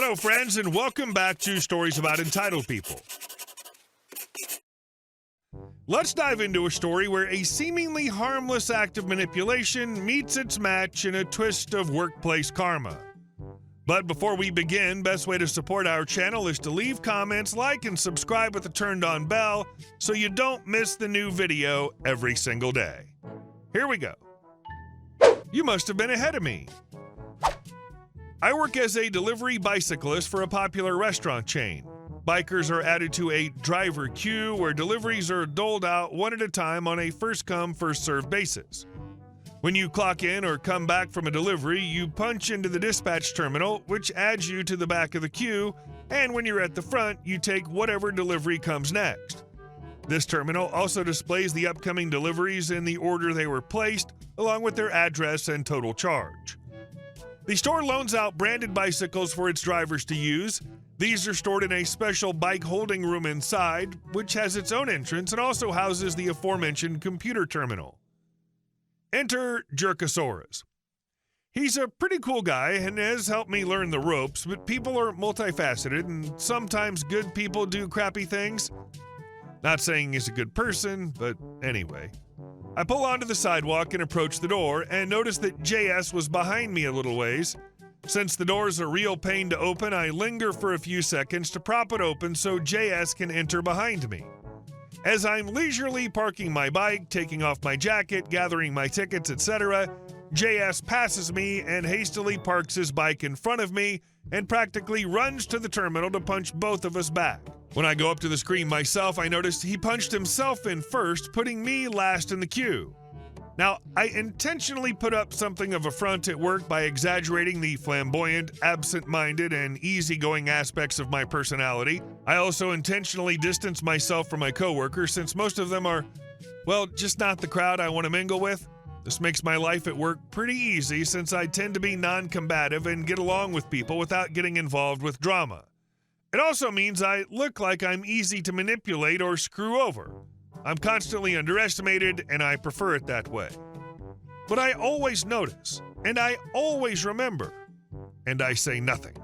Hello, friends, and welcome back to Stories About Entitled People. Let's dive into a story where a seemingly harmless act of manipulation meets its match in a twist of workplace karma. But before we begin, best way to support our channel is to leave comments, like, and subscribe with the turned-on bell so you don't miss the new video every single day. Here we go. You must have been ahead of me. I work as a delivery bicyclist for a popular restaurant chain. Bikers are added to a driver queue where deliveries are doled out one at a time on a first-come, first-served basis. When you clock in or come back from a delivery, you punch into the dispatch terminal, which adds you to the back of the queue, and when you're at the front, you take whatever delivery comes next. This terminal also displays the upcoming deliveries in the order they were placed, along with their address and total charge. The store loans out branded bicycles for its drivers to use. These are stored in a special bike holding room inside, which has its own entrance and also houses the aforementioned computer terminal. Enter Jerkosaurus. He's a pretty cool guy and has helped me learn the ropes, but people are multifaceted and sometimes good people do crappy things. Not saying he's a good person, but anyway. I pull onto the sidewalk and approach the door and notice that JS was behind me a little ways. Since the door's a real pain to open, I linger for a few seconds to prop it open so JS can enter behind me. As I'm leisurely parking my bike, taking off my jacket, gathering my tickets, etc., JS passes me and hastily parks his bike in front of me and practically runs to the terminal to punch both of us back. When I go up to the screen myself, I noticed he punched himself in first, putting me last in the queue. Now, I intentionally put up something of a front at work by exaggerating the flamboyant, absent-minded, and easygoing aspects of my personality. I also intentionally distance myself from my coworkers since most of them are, well, just not the crowd I want to mingle with. This makes my life at work pretty easy since I tend to be non-combative and get along with people without getting involved with drama. It also means I look like I'm easy to manipulate or screw over. I'm constantly underestimated, and I prefer it that way. But I always notice, and I always remember, and I say nothing.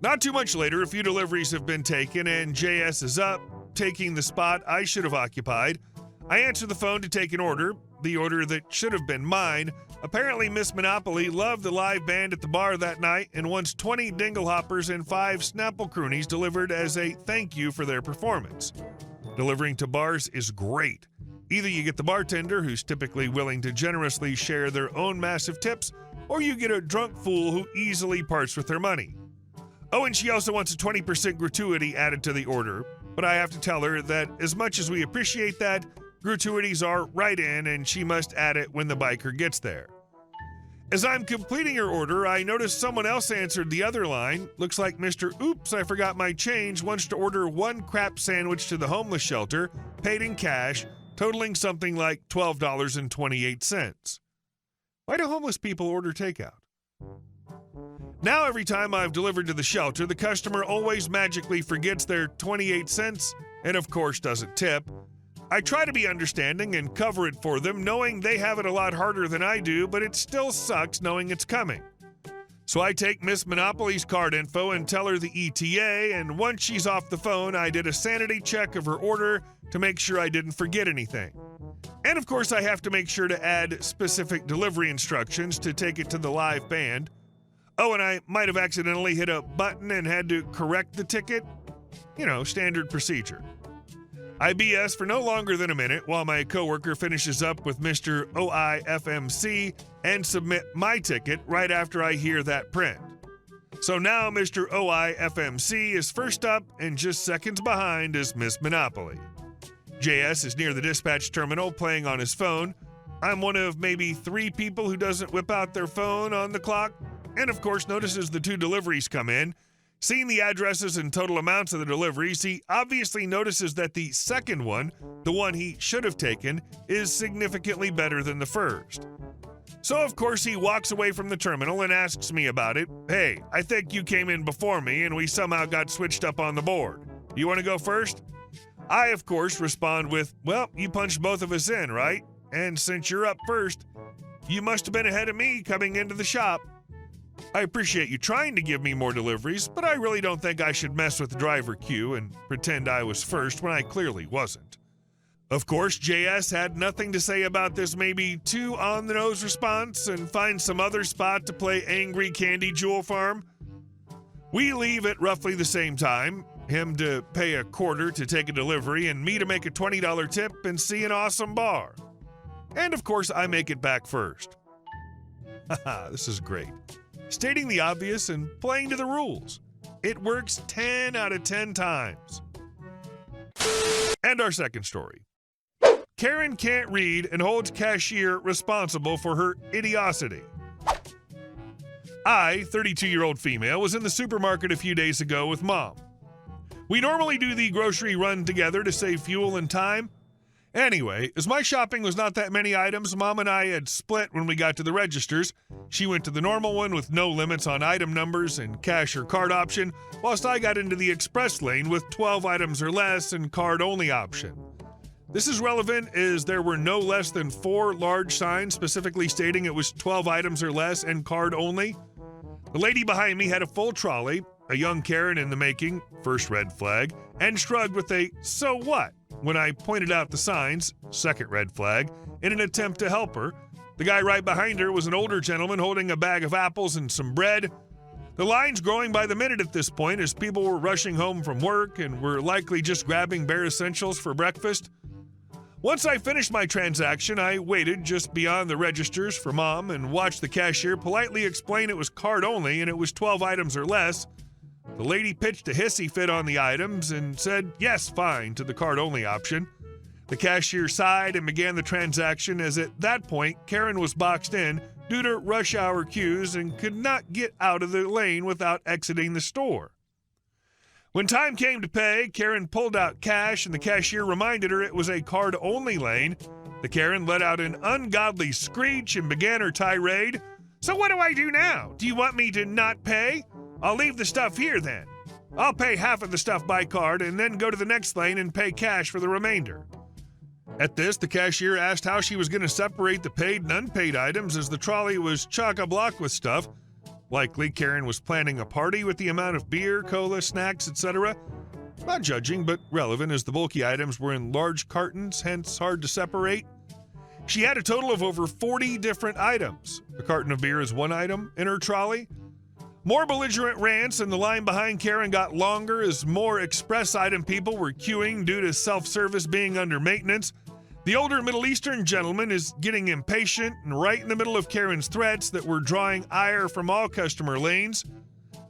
Not too much later, a few deliveries have been taken, and JS is up, taking the spot I should have occupied. I answer the phone to take an order, the order that should have been mine. Apparently, Miss Monopoly loved the live band at the bar that night and wants 20 Dinglehoppers and 5 Snapple Croonies delivered as a thank you for their performance. Delivering to bars is great. Either you get the bartender, who's typically willing to generously share their own massive tips, or you get a drunk fool who easily parts with their money. Oh, and she also wants a 20% gratuity added to the order, but I have to tell her that as much as we appreciate that, gratuities are right in, and she must add it when the biker gets there. As I'm completing her order, I notice someone else answered the other line. Looks like Mr. Oops, I forgot my change wants to order 1 crap sandwich to the homeless shelter, paid in cash, totaling something like $12.28. Why do homeless people order takeout? Now every time I've delivered to the shelter, the customer always magically forgets their 28 cents and of course doesn't tip. I try to be understanding and cover it for them, knowing they have it a lot harder than I do, but it still sucks knowing it's coming. So I take Miss Monopoly's card info and tell her the ETA, and once she's off the phone, I did a sanity check of her order to make sure I didn't forget anything. And of course, I have to make sure to add specific delivery instructions to take it to the live band. Oh, and I might have accidentally hit a button and had to correct the ticket. You know, standard procedure. I BS for no longer than a minute while my coworker finishes up with Mr. OIFMC and submit my ticket right after I hear that print. So now Mr. OIFMC is first up and just seconds behind is Miss Monopoly. JS is near the dispatch terminal playing on his phone. I'm one of maybe 3 people who doesn't whip out their phone on the clock and of course notices the 2 deliveries come in. Seeing the addresses and total amounts of the deliveries, he obviously notices that the second one, the one he should have taken, is significantly better than the first. So of course he walks away from the terminal and asks me about it. Hey, I think you came in before me and we somehow got switched up on the board. You want to go first? I, of course, respond with, well, you punched both of us in, right? And since you're up first, you must have been ahead of me coming into the shop. I appreciate you trying to give me more deliveries, but I really don't think I should mess with the driver queue and pretend I was first when I clearly wasn't. Of course, JS had nothing to say about this maybe too on-the-nose response and finds some other spot to play angry candy jewel farm. We leave at roughly the same time, him to pay a quarter to take a delivery and me to make a $20 tip and see an awesome bar. And of course, I make it back first. Haha, this is great. Stating the obvious and playing to the rules. It works 10 out of 10 times. And our second story. Karen can't read and holds cashier responsible for her idiocy. I, 32-year-old female, was in the supermarket a few days ago with Mom. We normally do the grocery run together to save fuel and time. Anyway, as my shopping was not that many items, Mom and I had split when we got to the registers. She went to the normal one with no limits on item numbers and cash or card option, whilst I got into the express lane with 12 items or less and card-only option. This is relevant as there were no less than 4 large signs specifically stating it was 12 items or less and card only. The lady behind me had a full trolley, a young Karen in the making, first red flag, and shrugged with a "so what?" when I pointed out the signs, second red flag, in an attempt to help her. The guy right behind her was an older gentleman holding a bag of apples and some bread. The line's growing by the minute at this point as people were rushing home from work and were likely just grabbing bare essentials for breakfast. Once I finished my transaction, I waited just beyond the registers for Mom and watched the cashier politely explain it was card only and it was 12 items or less. The lady pitched a hissy fit on the items and said, "Yes, fine," to the card-only option. The cashier sighed and began the transaction as at that point, Karen was boxed in due to rush hour queues and could not get out of the lane without exiting the store. When time came to pay, Karen pulled out cash and the cashier reminded her it was a card-only lane. The Karen let out an ungodly screech and began her tirade. "So what do I do now? Do you want me to not pay? I'll leave the stuff here then. I'll pay half of the stuff by card and then go to the next lane and pay cash for the remainder." At this, the cashier asked how she was going to separate the paid and unpaid items as the trolley was chock-a-block with stuff. Likely, Karen was planning a party with the amount of beer, cola, snacks, etc. Not judging, but relevant as the bulky items were in large cartons, hence hard to separate. She had a total of over 40 different items. A carton of beer is one item in her trolley. More belligerent rants and the line behind Karen got longer as more express item people were queuing due to self-service being under maintenance. The older Middle Eastern gentleman is getting impatient and right in the middle of Karen's threats that were drawing ire from all customer lanes.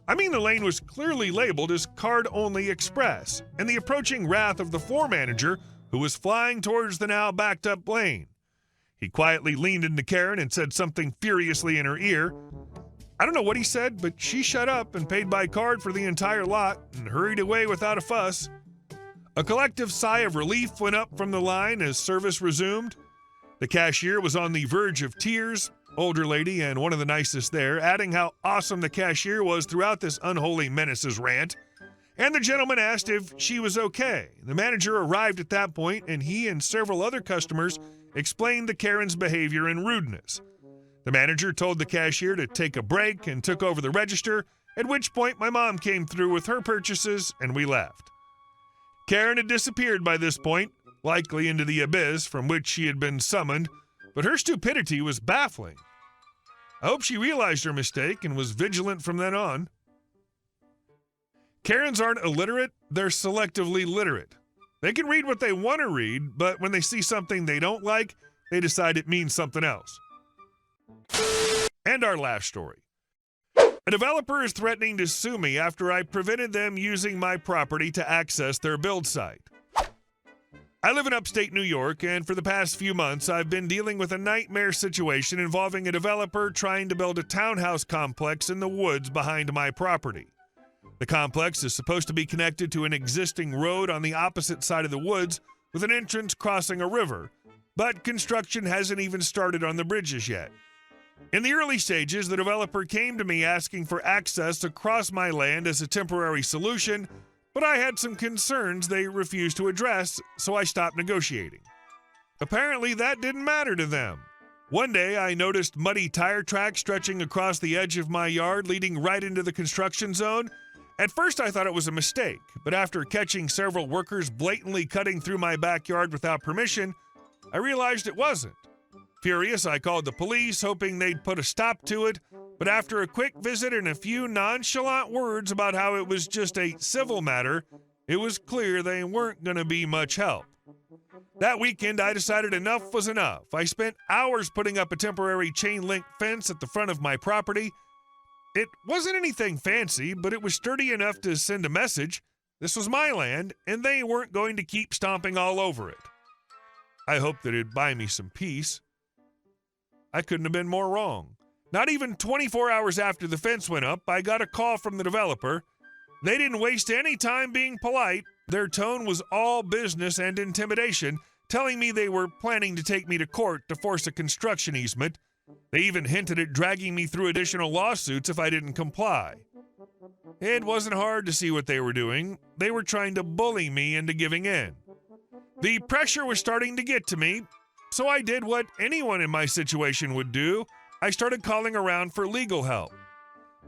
I mean, the lane was clearly labeled as card-only express, and the approaching wrath of the floor manager who was flying towards the now backed-up lane. He quietly leaned into Karen and said something furiously in her ear. I don't know what he said, but she shut up and paid by card for the entire lot and hurried away without a fuss. A collective sigh of relief went up from the line as service resumed. The cashier was on the verge of tears, older lady and one of the nicest there, adding how awesome the cashier was throughout this unholy menaces rant. And the gentleman asked if she was okay. The manager arrived at that point, and he and several other customers explained the Karen's behavior and rudeness. The manager told the cashier to take a break and took over the register, at which point my mom came through with her purchases and we left. Karen had disappeared by this point, likely into the abyss from which she had been summoned, but her stupidity was baffling. I hope she realized her mistake and was vigilant from then on. Karens aren't illiterate, they're selectively literate. They can read what they want to read, but when they see something they don't like, they decide it means something else. And our last story. A developer is threatening to sue me after I prevented them using my property to access their build site. I live in upstate New York, and for the past few months, I've been dealing with a nightmare situation involving a developer trying to build a townhouse complex in the woods behind my property. The complex is supposed to be connected to an existing road on the opposite side of the woods with an entrance crossing a river, but construction hasn't even started on the bridges yet. In the early stages, the developer came to me asking for access across my land as a temporary solution, but I had some concerns they refused to address, so I stopped negotiating. Apparently, that didn't matter to them. One day, I noticed muddy tire tracks stretching across the edge of my yard, leading right into the construction zone. At first, I thought it was a mistake, but after catching several workers blatantly cutting through my backyard without permission, I realized it wasn't. Furious, I called the police, hoping they'd put a stop to it, but after a quick visit and a few nonchalant words about how it was just a civil matter, it was clear they weren't going to be much help. That weekend, I decided enough was enough. I spent hours putting up a temporary chain-link fence at the front of my property. It wasn't anything fancy, but it was sturdy enough to send a message. This was my land, and they weren't going to keep stomping all over it. I hoped that it'd buy me some peace. I couldn't have been more wrong. Not even 24 hours after the fence went up, I got a call from the developer. They didn't waste any time being polite. Their tone was all business and intimidation, telling me they were planning to take me to court to force a construction easement. They even hinted at dragging me through additional lawsuits if I didn't comply. It wasn't hard to see what they were doing. They were trying to bully me into giving in. The pressure was starting to get to me, so I did what anyone in my situation would do. I started calling around for legal help.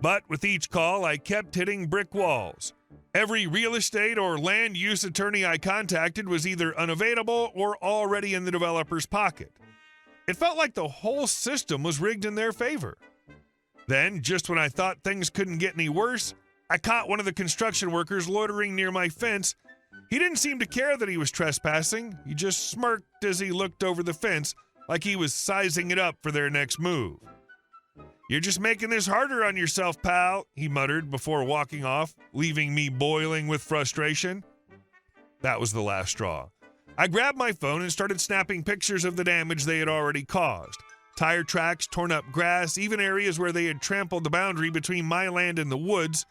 But with each call, I kept hitting brick walls. Every real estate or land use attorney I contacted was either unavailable or already in the developer's pocket. It felt like the whole system was rigged in their favor. Then, just when I thought things couldn't get any worse, I caught one of the construction workers loitering near my fence. He didn't seem to care that he was trespassing. He just smirked as he looked over the fence like he was sizing it up for their next move. "You're just making this harder on yourself, pal," he muttered before walking off, leaving me boiling with frustration. That was the last straw. I grabbed my phone and started snapping pictures of the damage they had already caused. Tire tracks, torn up grass, even areas where they had trampled the boundary between my land and the woods.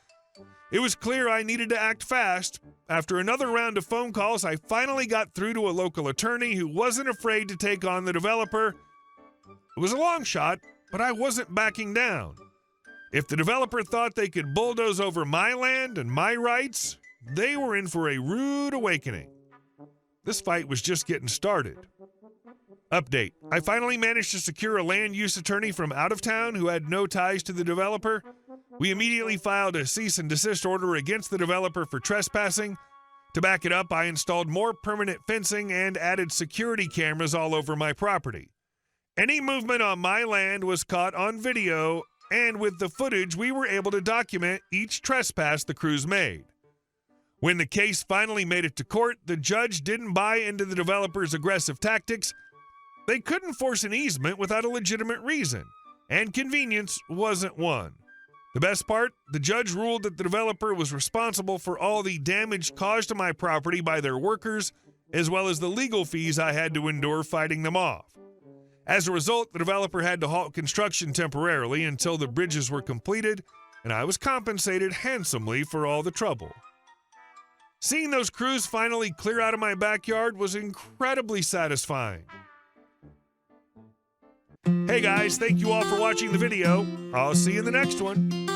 It was clear I needed to act fast. After another round of phone calls, I finally got through to a local attorney who wasn't afraid to take on the developer. It was a long shot, but I wasn't backing down. If the developer thought they could bulldoze over my land and my rights, they were in for a rude awakening. This fight was just getting started. Update: I finally managed to secure a land use attorney from out of town who had no ties to the developer. We immediately filed a cease and desist order against the developer for trespassing. To back it up, I installed more permanent fencing and added security cameras all over my property. Any movement on my land was caught on video, and with the footage, we were able to document each trespass the crews made. When the case finally made it to court, the judge didn't buy into the developer's aggressive tactics. They couldn't force an easement without a legitimate reason, and convenience wasn't one. The best part, the judge ruled that the developer was responsible for all the damage caused to my property by their workers, as well as the legal fees I had to endure fighting them off. As a result, the developer had to halt construction temporarily until the bridges were completed, and I was compensated handsomely for all the trouble. Seeing those crews finally clear out of my backyard was incredibly satisfying. Hey guys, thank you all for watching the video. I'll see you in the next one.